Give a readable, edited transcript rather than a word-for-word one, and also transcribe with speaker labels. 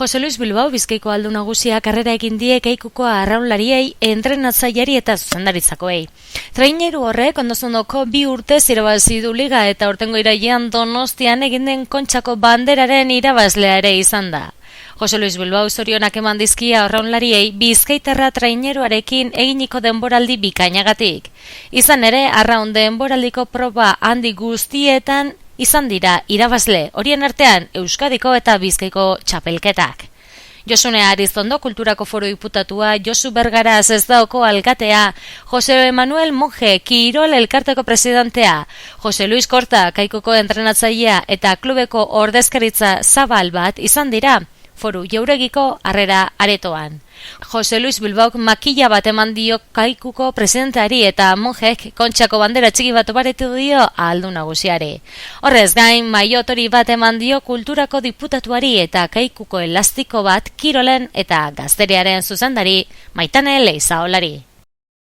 Speaker 1: Jose Luis Bilbao Bizkaiko aldun nagusia karrera egin die Kaikuko arraunlariei, entrenatzaileari eta zuzendaritzakoei. Traineru horrek ondosondoko 2 urtez irabazi du liga eta aurtengo irailean Donostian egin den Kontxako banderaren irabazlea ere izan da. Jose Luis Bilbao zorionak eman dizkia arraunlariei bizkaitarra traineruarekin eginiko denboraldi bikainagatik. Izan ere, arraun denboraldiko proba handi guztietan izan dira irabazle, horien artean Euskadiko eta Bizkaiko txapelketak. Josune Arizondo kulturako foru diputatua, Josu Bergaraz Ezdaoko alkatea, Jose Manuel Monje Kirol elkarteko presidentea, Jose Luis Korta Kaikoko entrenatzailea eta klubeko ordezkaritza zabal bat izan dira foru jauregiko harrera aretoan. Jose Luis Bilbaok makila bat eman dio Kaikuko presidenteari eta Monjek Kontxako bandera txiki bat oparetu dio aldun nagusiari. Horrez gain, maiotori bat eman dio kulturako diputatuari eta Kaikuko elastiko bat Kirolen eta Gazteriaren zuzendari Maitane Leizaolari.